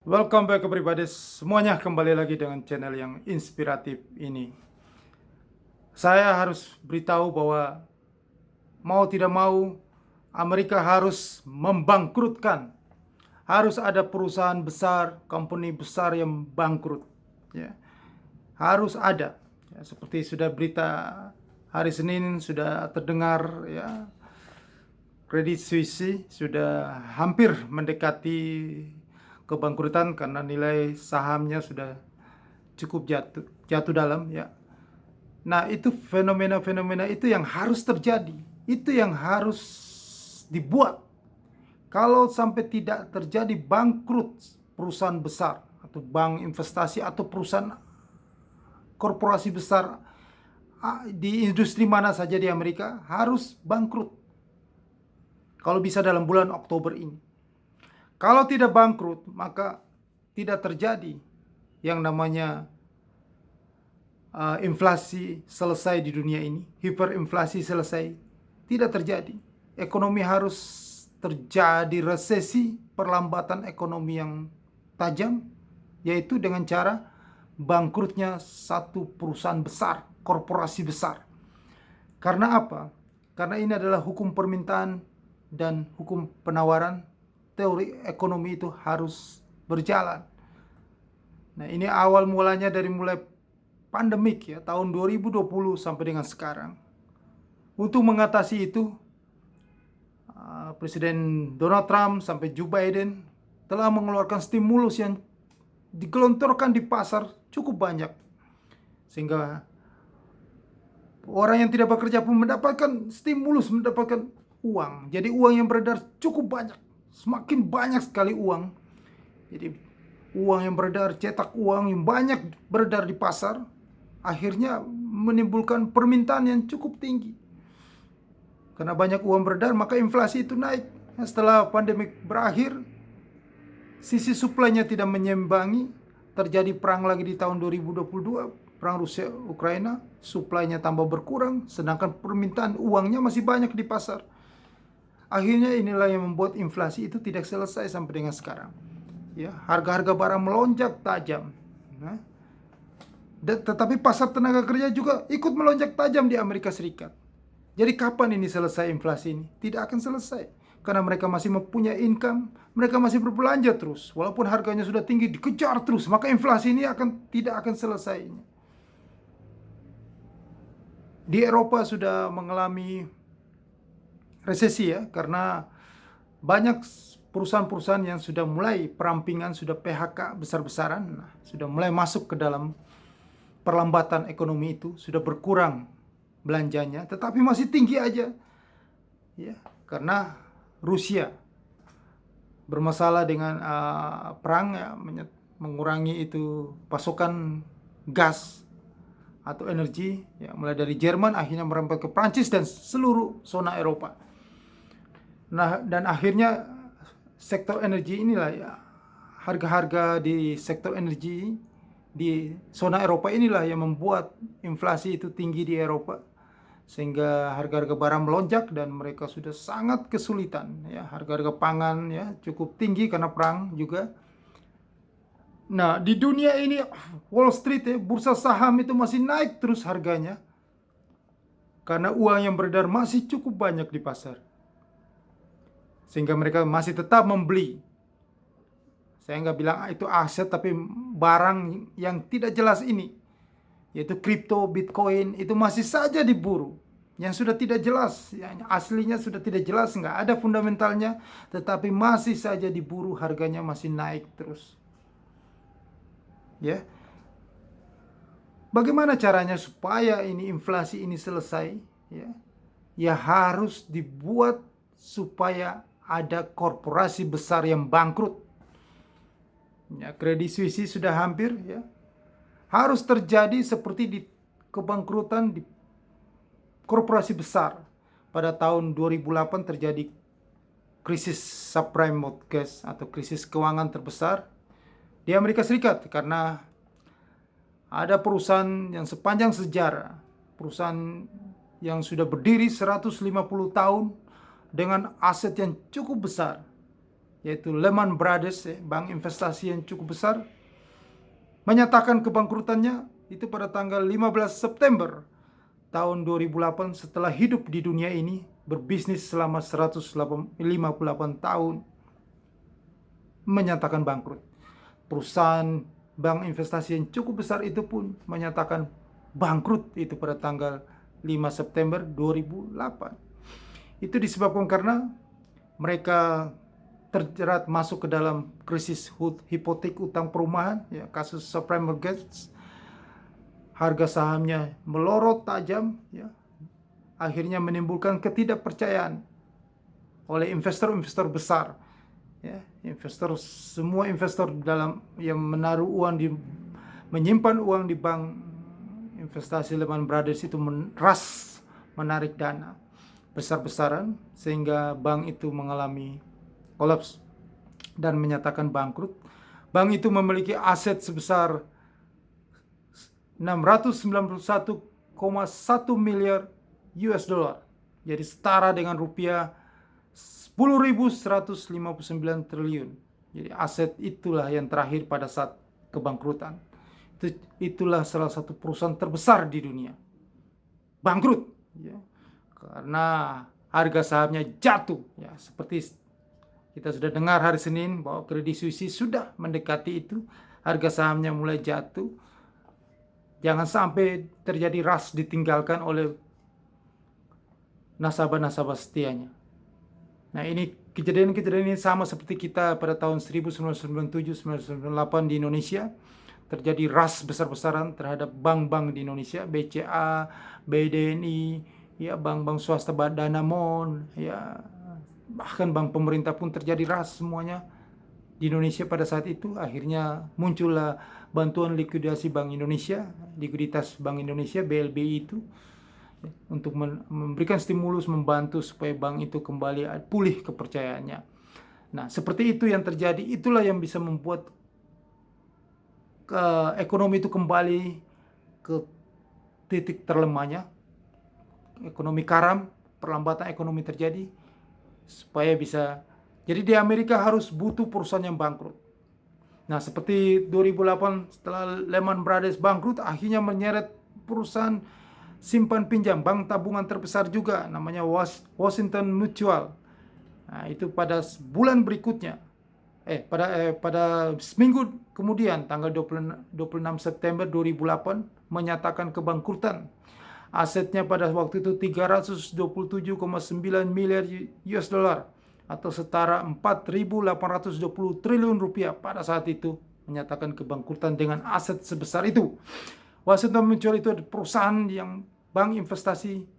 Welcome back everybody semuanya, kembali lagi dengan channel yang inspiratif ini. Saya harus beritahu bahwa mau tidak mau Amerika harus membangkrutkan. Harus ada perusahaan besar, company besar yang bangkrut. Ya, harus ada. Ya, seperti sudah berita hari Senin sudah terdengar, ya, Credit Suisse sudah hampir mendekati kebangkrutan karena nilai sahamnya sudah cukup jatuh dalam, ya. Nah, itu fenomena-fenomena itu yang harus terjadi. Itu yang harus dibuat. Kalau sampai tidak terjadi bangkrut perusahaan besar atau bank investasi atau perusahaan korporasi besar di industri mana saja di Amerika harus bangkrut. Kalau bisa dalam bulan Oktober ini. Kalau tidak bangkrut, maka tidak terjadi yang namanya inflasi selesai di dunia ini, hiperinflasi selesai, tidak terjadi. Ekonomi harus terjadi resesi, perlambatan ekonomi yang tajam, yaitu dengan cara bangkrutnya satu perusahaan besar, korporasi besar. Karena apa? Karena ini adalah hukum permintaan dan hukum penawaran. Teori ekonomi itu harus berjalan. Nah, ini awal mulanya dari mulai pandemik, ya, tahun 2020 sampai dengan sekarang. Untuk mengatasi itu, Presiden Donald Trump sampai Joe Biden telah mengeluarkan stimulus yang digelontorkan di pasar cukup banyak, sehingga orang yang tidak bekerja pun mendapatkan stimulus, mendapatkan uang. Jadi uang yang beredar cukup banyak, semakin banyak sekali uang. Jadi uang yang beredar, cetak uang yang banyak beredar di pasar, akhirnya menimbulkan permintaan yang cukup tinggi. Karena banyak uang beredar, maka inflasi itu naik. Setelah pandemi berakhir, sisi supply-nya tidak menyimbangi, terjadi perang lagi di tahun 2022, perang Rusia-Ukraina, supply-nya tambah berkurang, sedangkan permintaan uangnya masih banyak di pasar. Akhirnya inilah yang membuat inflasi itu tidak selesai sampai dengan sekarang. Ya, harga-harga barang melonjak tajam. Nah, tetapi pasar tenaga kerja juga ikut melonjak tajam di Amerika Serikat. Jadi kapan ini selesai inflasi ini? Tidak akan selesai. Karena mereka masih mempunyai income, mereka masih berbelanja terus. Walaupun harganya sudah tinggi, dikejar terus. Maka inflasi ini tidak akan selesai. Di Eropa sudah mengalami resesi, ya, karena banyak perusahaan-perusahaan yang sudah mulai perampingan, sudah PHK besar-besaran, sudah mulai masuk ke dalam perlambatan ekonomi itu, sudah berkurang belanjanya, tetapi masih tinggi aja, ya, karena Rusia bermasalah dengan perang, ya, mengurangi itu pasokan gas atau energi, ya, mulai dari Jerman akhirnya merembet ke Prancis dan seluruh zona Eropa. Nah, dan akhirnya sektor energi inilah, ya, harga-harga di sektor energi di zona Eropa inilah yang membuat inflasi itu tinggi di Eropa, sehingga harga-harga barang melonjak dan mereka sudah sangat kesulitan, ya, harga-harga pangan, ya, cukup tinggi karena perang juga. Nah, di dunia ini Wall Street, ya, bursa saham itu masih naik terus harganya karena uang yang beredar masih cukup banyak di pasar, sehingga mereka masih tetap membeli. Saya nggak bilang itu aset, tapi barang yang tidak jelas ini, yaitu kripto, Bitcoin, itu masih saja diburu. Yang sudah tidak jelas, yang aslinya sudah tidak jelas, nggak ada fundamentalnya, tetapi masih saja diburu, harganya masih naik terus. Ya, bagaimana caranya supaya ini inflasi ini selesai? Ya, ya harus dibuat supaya ada korporasi besar yang bangkrut. Ya, Credit Suisse sudah hampir, ya. Harus terjadi seperti di kebangkrutan di korporasi besar. Pada tahun 2008 terjadi krisis subprime mortgage atau krisis keuangan terbesar di Amerika Serikat karena ada perusahaan yang sepanjang sejarah, perusahaan yang sudah berdiri 150 tahun dengan aset yang cukup besar, yaitu Lehman Brothers, bank investasi yang cukup besar, menyatakan kebangkrutannya itu pada tanggal 15 September tahun 2008 setelah hidup di dunia ini berbisnis selama 158 tahun, menyatakan bangkrut. Perusahaan bank investasi yang cukup besar itu pun menyatakan bangkrut itu pada tanggal 5 September 2008. Itu disebabkan karena mereka terjerat masuk ke dalam krisis hipotek utang perumahan, ya, kasus subprime mortgage. Harga sahamnya melorot tajam, ya, akhirnya menimbulkan ketidakpercayaan oleh investor-investor besar, ya, semua investor dalam yang menyimpan uang di bank investasi Lehman Brothers itu menarik dana besar-besaran sehingga bank itu mengalami kolaps dan menyatakan bangkrut. Bank itu memiliki aset sebesar 691,1 miliar US dollar. Jadi setara dengan rupiah 10.159 triliun. Jadi aset itulah yang terakhir pada saat kebangkrutan. Itulah salah satu perusahaan terbesar di dunia bangkrut, ya, karena harga sahamnya jatuh, ya, seperti kita sudah dengar hari Senin bahwa Credit Suisse sudah mendekati itu, harga sahamnya mulai jatuh. Jangan sampai terjadi rush ditinggalkan oleh nasabah-nasabah setianya. Nah, ini kejadian-kejadian ini sama seperti kita pada tahun 1997-1998 di Indonesia. Terjadi rush besar-besaran terhadap bank-bank di Indonesia, BCA, BDNI, ya, bank-bank swasta, Danamon, ya, bahkan bank pemerintah pun terjadi rush semuanya di Indonesia pada saat itu. Akhirnya muncullah bantuan likuidasi Bank Indonesia, likuiditas Bank Indonesia, BLBI itu, untuk memberikan stimulus, membantu supaya bank itu kembali pulih kepercayaannya. Nah, seperti itu yang terjadi. Itulah yang bisa membuat ekonomi itu kembali ke titik terlemahnya, ekonomi karam, perlambatan ekonomi terjadi, supaya bisa. Jadi di Amerika harus butuh perusahaan yang bangkrut. Nah, seperti 2008 setelah Lehman Brothers bangkrut, akhirnya menyeret perusahaan simpan pinjam, bank tabungan terbesar juga, namanya Washington Mutual. Nah, itu pada bulan berikutnya, pada seminggu kemudian, tanggal 26 September 2008, menyatakan kebangkrutan. Asetnya pada waktu itu 327,9 miliar US dollar atau setara 4.820 triliun rupiah pada saat itu, menyatakan kebangkrutan dengan aset sebesar itu. Washington Mutual itu perusahaan yang bank investasi,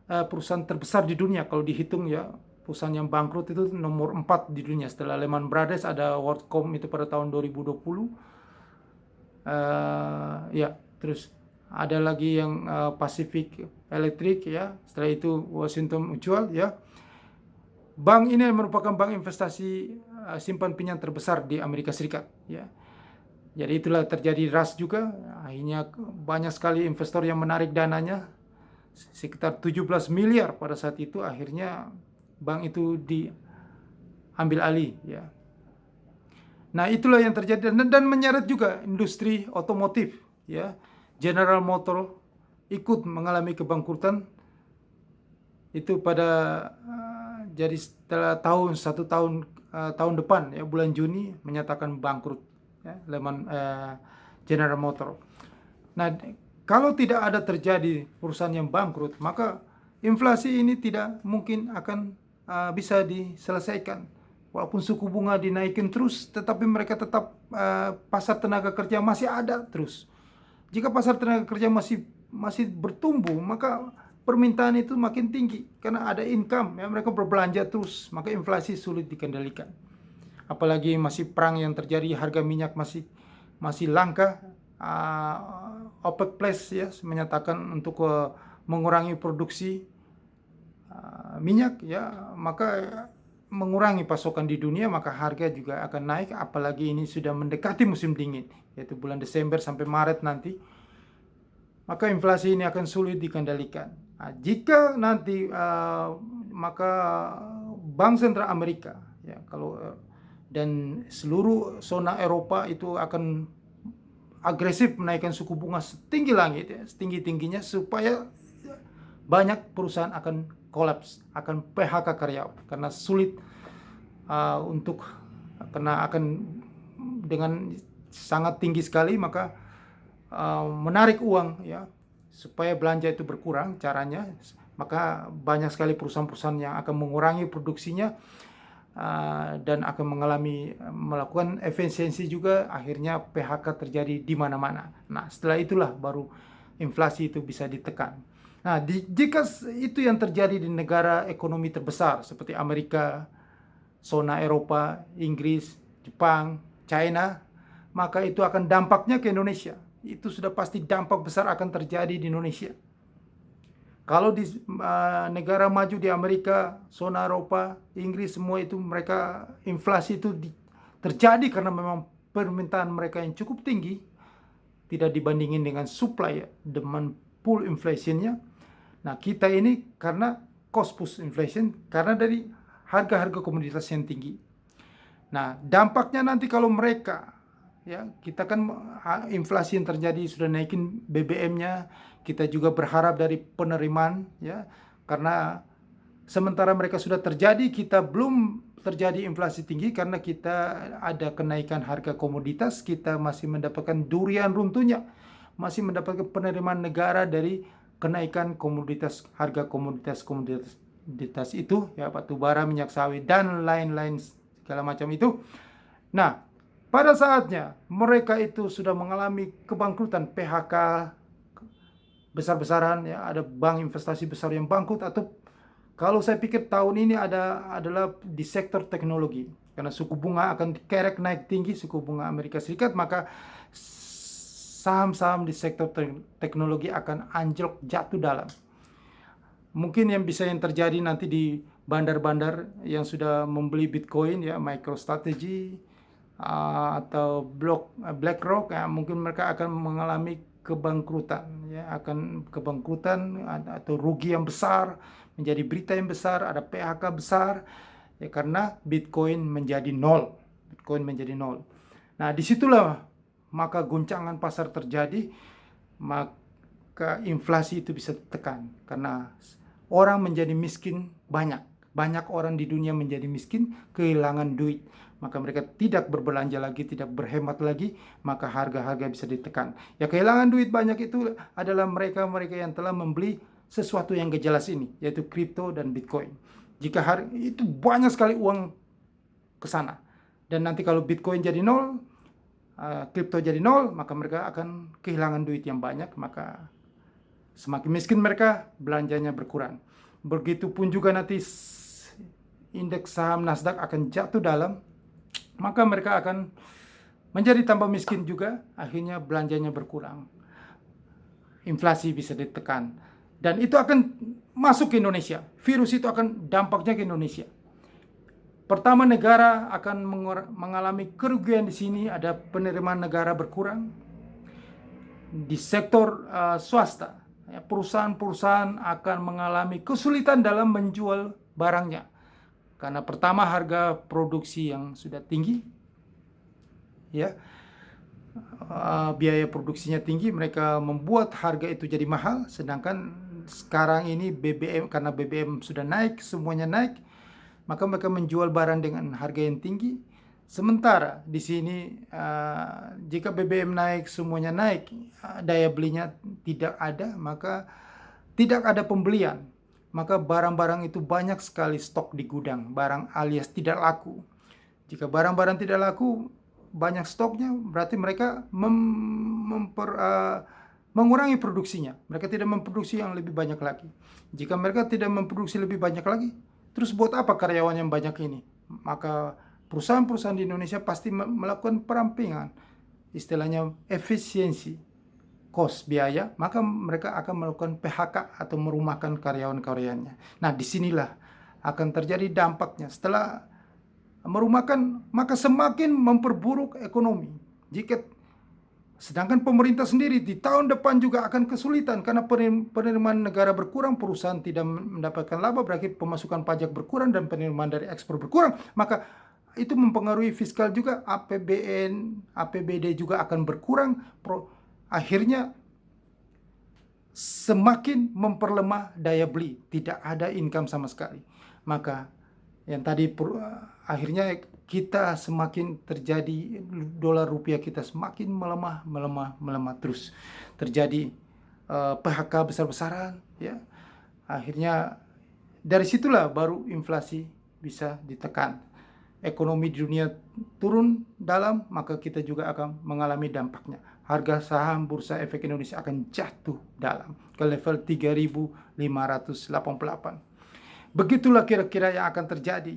perusahaan terbesar di dunia kalau dihitung, ya. Perusahaan yang bangkrut itu nomor 4 di dunia. Setelah Lehman Brothers ada WorldCom itu pada tahun 2020. Ya, terus ada lagi yang Pacific Electric, ya. Setelah itu Washington Mutual, ya. Bank ini merupakan bank investasi simpan pinjam terbesar di Amerika Serikat, ya. Jadi itulah terjadi rush juga. Akhirnya banyak sekali investor yang menarik dananya, sekitar 17 miliar pada saat itu. Akhirnya bank itu diambil alih, ya. Nah, itulah yang terjadi dan menyeret juga industri otomotif, ya. General Motors ikut mengalami kebangkrutan itu pada jadi setelah tahun depan, ya, bulan Juni menyatakan bangkrut, ya, General Motors. Nah, kalau tidak ada terjadi perusahaan yang bangkrut, maka inflasi ini tidak mungkin akan bisa diselesaikan. Walaupun suku bunga dinaikin terus, tetapi mereka tetap pasar tenaga kerja masih ada terus. Jika pasar tenaga kerja masih bertumbuh, maka permintaan itu makin tinggi karena ada income, ya, mereka berbelanja terus, maka inflasi sulit dikendalikan. Apalagi masih perang yang terjadi, harga minyak masih langka. OPEC Plus, ya, menyatakan untuk mengurangi produksi minyak, ya, maka mengurangi pasokan di dunia, maka harga juga akan naik. Apalagi ini sudah mendekati musim dingin, yaitu bulan Desember sampai Maret nanti, maka inflasi ini akan sulit dikendalikan. Nah, jika nanti maka Bank Sentral Amerika, ya, kalau dan seluruh zona Eropa itu akan agresif menaikkan suku bunga setinggi langit, ya, setinggi-tingginya, supaya banyak perusahaan akan kolaps, akan PHK karyawan karena sulit untuk, karena akan dengan sangat tinggi sekali, maka menarik uang, ya, supaya belanja itu berkurang. Caranya, maka banyak sekali perusahaan-perusahaan yang akan mengurangi produksinya dan akan melakukan efisiensi juga, akhirnya PHK terjadi di mana-mana. Nah, setelah itulah baru inflasi itu bisa ditekan. Nah, jika itu yang terjadi di negara ekonomi terbesar seperti Amerika, zona Eropa, Inggris, Jepang, China, maka itu akan dampaknya ke Indonesia. Itu sudah pasti dampak besar akan terjadi di Indonesia. Kalau di negara maju di Amerika, zona Eropa, Inggris, semua itu mereka inflasi itu terjadi karena memang permintaan mereka yang cukup tinggi, tidak dibandingin dengan supply, ya, demand pull inflationnya. Nah, kita ini karena cost push inflation, karena dari harga-harga komoditas yang tinggi. Nah, dampaknya nanti kalau mereka, ya, kita kan inflasi yang terjadi sudah naikin BBM-nya, kita juga berharap dari penerimaan, ya, karena sementara mereka sudah terjadi, kita belum terjadi inflasi tinggi karena kita ada kenaikan harga komoditas, kita masih mendapatkan durian runtuhnya, masih mendapatkan penerimaan negara dari kenaikan komoditas, harga komoditas itu, ya, batu bara, minyak sawit, dan lain-lain segala macam itu. Nah, pada saatnya mereka itu sudah mengalami kebangkrutan, PHK besar-besaran, ya, ada bank investasi besar yang bangkrut, atau kalau saya pikir tahun ini adalah di sektor teknologi, karena suku bunga akan dikerek naik tinggi, suku bunga Amerika Serikat, maka saham-saham di sektor teknologi akan anjlok, jatuh dalam. Mungkin yang terjadi nanti di bandar-bandar yang sudah membeli Bitcoin, ya, MicroStrategy atau BlackRock, ya, mungkin mereka akan mengalami kebangkrutan, ya, akan kebangkrutan atau rugi yang besar, menjadi berita yang besar, ada PHK besar, ya, karena Bitcoin menjadi nol. Nah, disitulah maka guncangan pasar terjadi, maka inflasi itu bisa ditekan karena orang menjadi miskin banyak orang di dunia menjadi miskin, kehilangan duit, maka mereka tidak berbelanja lagi, tidak berhemat lagi, maka harga-harga bisa ditekan. Ya, kehilangan duit banyak itu adalah mereka yang telah membeli sesuatu yang gak jelas ini, yaitu kripto dan Bitcoin. Jika itu banyak sekali uang ke sana, dan nanti kalau Bitcoin jadi nol, kripto jadi nol, maka mereka akan kehilangan duit yang banyak, maka semakin miskin mereka, belanjanya berkurang. Begitupun juga nanti indeks saham Nasdaq akan jatuh dalam, maka mereka akan menjadi tambah miskin juga, akhirnya belanjanya berkurang. Inflasi bisa ditekan. Dan itu akan masuk ke Indonesia. Virus itu akan dampaknya ke Indonesia. Pertama, negara akan mengalami kerugian di sini, ada penerimaan negara berkurang. Di sektor swasta, perusahaan-perusahaan akan mengalami kesulitan dalam menjual barangnya. Karena pertama, harga produksi yang sudah tinggi, ya, biaya produksinya tinggi, mereka membuat harga itu jadi mahal. Sedangkan sekarang ini BBM, karena BBM sudah naik, semuanya naik, maka mereka menjual barang dengan harga yang tinggi. Sementara di sini jika BBM naik, semuanya naik, daya belinya tidak ada, maka tidak ada pembelian. Maka barang-barang itu banyak sekali stok di gudang, barang alias tidak laku. Jika barang-barang tidak laku, banyak stoknya, berarti mereka mengurangi produksinya. Mereka tidak memproduksi yang lebih banyak lagi. Jika mereka tidak memproduksi lebih banyak lagi, terus buat apa karyawan yang banyak ini? Maka perusahaan-perusahaan di Indonesia pasti melakukan perampingan, istilahnya efisiensi, cost, biaya, maka mereka akan melakukan PHK atau merumahkan karyawan-karyawannya. Nah, disinilah akan terjadi dampaknya. Setelah merumahkan, maka semakin memperburuk ekonomi. Sedangkan pemerintah sendiri di tahun depan juga akan kesulitan karena penerimaan negara berkurang, perusahaan tidak mendapatkan laba, berarti pemasukan pajak berkurang dan penerimaan dari ekspor berkurang, maka itu mempengaruhi fiskal juga, APBN, APBD juga akan berkurang, akhirnya semakin memperlemah daya beli, tidak ada income sama sekali. Maka yang tadi akhirnya kita semakin terjadi, dolar rupiah kita semakin melemah terus. Terjadi PHK besar-besaran, ya. Akhirnya dari situlah baru inflasi bisa ditekan. Ekonomi di dunia turun dalam, maka kita juga akan mengalami dampaknya. Harga saham Bursa Efek Indonesia akan jatuh dalam ke level 3.588. Begitulah kira-kira yang akan terjadi.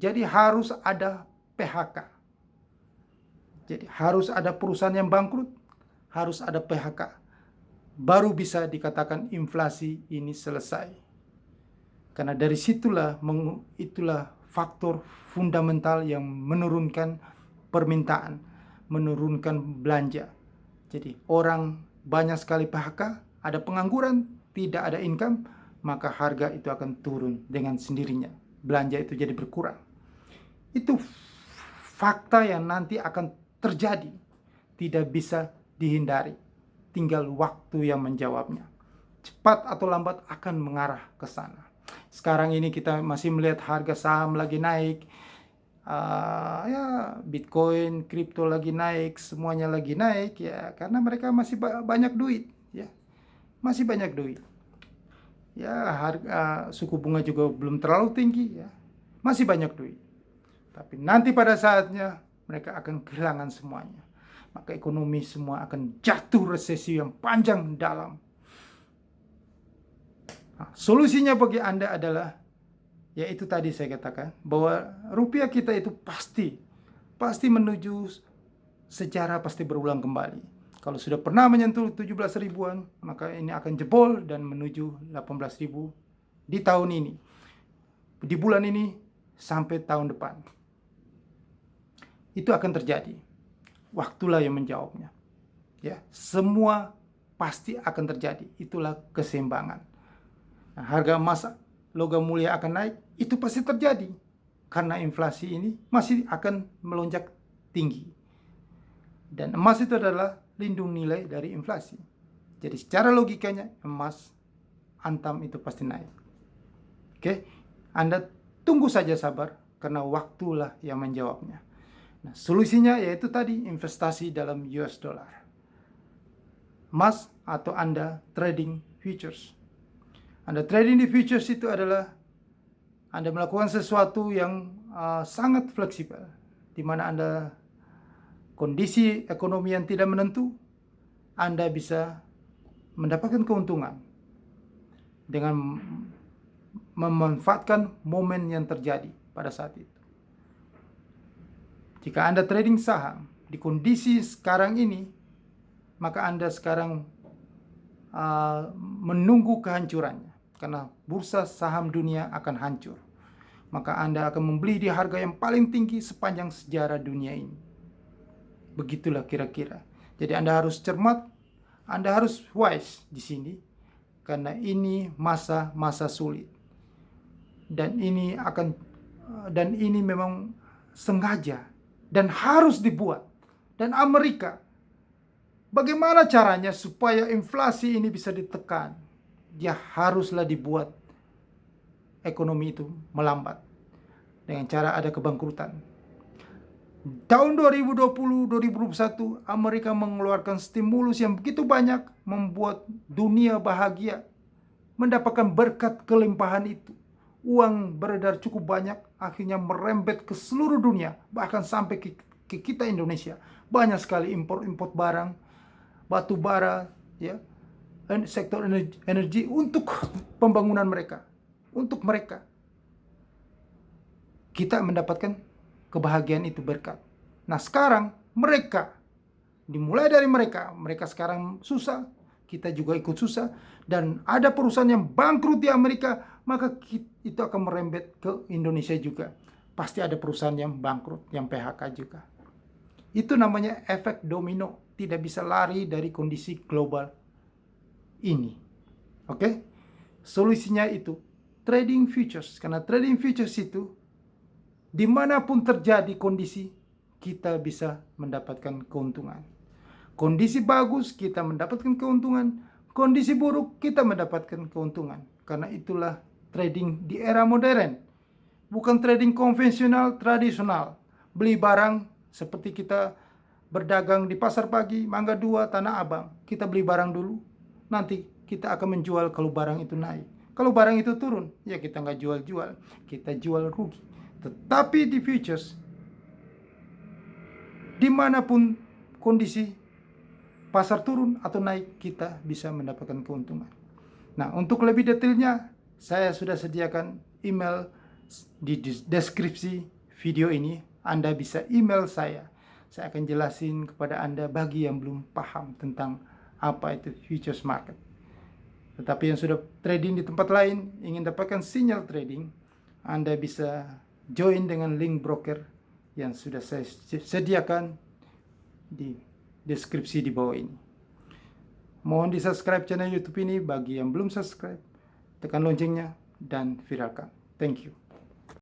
Jadi harus ada PHK. Jadi harus ada perusahaan yang bangkrut, harus ada PHK. Baru bisa dikatakan inflasi ini selesai. Karena dari situlah itulah faktor fundamental yang menurunkan permintaan, menurunkan belanja. Jadi orang banyak sekali PHK, ada pengangguran, tidak ada income, maka harga itu akan turun dengan sendirinya. Belanja itu jadi berkurang. Itu fakta yang nanti akan terjadi, tidak bisa dihindari. Tinggal waktu yang menjawabnya. Cepat atau lambat akan mengarah ke sana. Sekarang ini kita masih melihat harga saham lagi naik, ya Bitcoin, kripto lagi naik, semuanya lagi naik, ya karena mereka masih banyak duit, ya masih banyak duit. Ya harga suku bunga juga belum terlalu tinggi, ya masih banyak duit. Tapi nanti pada saatnya mereka akan kehilangan semuanya. Maka ekonomi semua akan jatuh resesi yang panjang dalam. Solusinya bagi Anda adalah, yaitu tadi saya katakan, bahwa rupiah kita itu pasti menuju sejarah, pasti berulang kembali. Kalau sudah pernah menyentuh 17 ribuan, maka ini akan jebol dan menuju 18 ribu di tahun ini. Di bulan ini sampai tahun depan. Itu akan terjadi. Waktulah yang menjawabnya. Ya, semua pasti akan terjadi. Itulah keseimbangan. Nah, harga emas logam mulia akan naik, itu pasti terjadi. Karena inflasi ini masih akan melonjak tinggi. Dan emas itu adalah lindung nilai dari inflasi. Jadi secara logikanya emas antam itu pasti naik. Oke, Anda tunggu saja sabar, karena waktulah yang menjawabnya. Nah, solusinya yaitu tadi investasi dalam US dollar. Emas atau Anda trading futures. Anda trading di futures itu adalah Anda melakukan sesuatu yang sangat fleksibel, di mana Anda kondisi ekonomi yang tidak menentu, Anda bisa mendapatkan keuntungan dengan memanfaatkan momen yang terjadi pada saat itu. Jika Anda trading saham di kondisi sekarang ini, maka Anda sekarang menunggu kehancurannya. Karena bursa saham dunia akan hancur. Maka Anda akan membeli di harga yang paling tinggi sepanjang sejarah dunia ini. Begitulah kira-kira. Jadi Anda harus cermat, Anda harus wise di sini. Karena ini masa-masa sulit. Dan ini memang sengaja dan harus dibuat. Dan Amerika, bagaimana caranya supaya inflasi ini bisa ditekan? Dia haruslah dibuat ekonomi itu melambat dengan cara ada kebangkrutan. Tahun 2020-2021 Amerika mengeluarkan stimulus yang begitu banyak, membuat dunia bahagia, mendapatkan berkat kelimpahan itu. Uang beredar cukup banyak, akhirnya merembet ke seluruh dunia, bahkan sampai ke kita Indonesia. Banyak sekali import barang, batu bara, ya, sektor energi untuk pembangunan mereka, untuk mereka. Kita mendapatkan kebahagiaan itu berkat. Nah sekarang dimulai dari mereka sekarang susah, kita juga ikut susah, dan ada perusahaan yang bangkrut di Amerika, maka itu akan merembet ke Indonesia juga. Pasti ada perusahaan yang bangkrut, yang PHK juga. Itu namanya efek domino, tidak bisa lari dari kondisi global ini. Oke? Solusinya itu trading futures, karena trading futures itu Dimanapun terjadi kondisi, kita bisa mendapatkan keuntungan. Kondisi bagus, kita mendapatkan keuntungan. Kondisi buruk, kita mendapatkan keuntungan. Karena itulah trading di era modern. Bukan trading konvensional, tradisional. Beli barang seperti kita berdagang di pasar pagi, Mangga 2, Tanah Abang. Kita beli barang dulu, nanti kita akan menjual kalau barang itu naik. Kalau barang itu turun, ya kita nggak jual-jual, kita jual rugi. Tetapi di futures, dimanapun kondisi pasar turun atau naik, kita bisa mendapatkan keuntungan. Nah, untuk lebih detailnya, saya sudah sediakan email di deskripsi video ini. Anda bisa email saya. Saya akan jelasin kepada Anda bagi yang belum paham tentang apa itu futures market. Tetapi yang sudah trading di tempat lain, ingin dapatkan sinyal trading, Anda bisa join dengan link broker yang sudah saya sediakan di deskripsi di bawah ini. Mohon di subscribe channel YouTube ini bagi yang belum subscribe, tekan loncengnya dan viralkan. Thank you.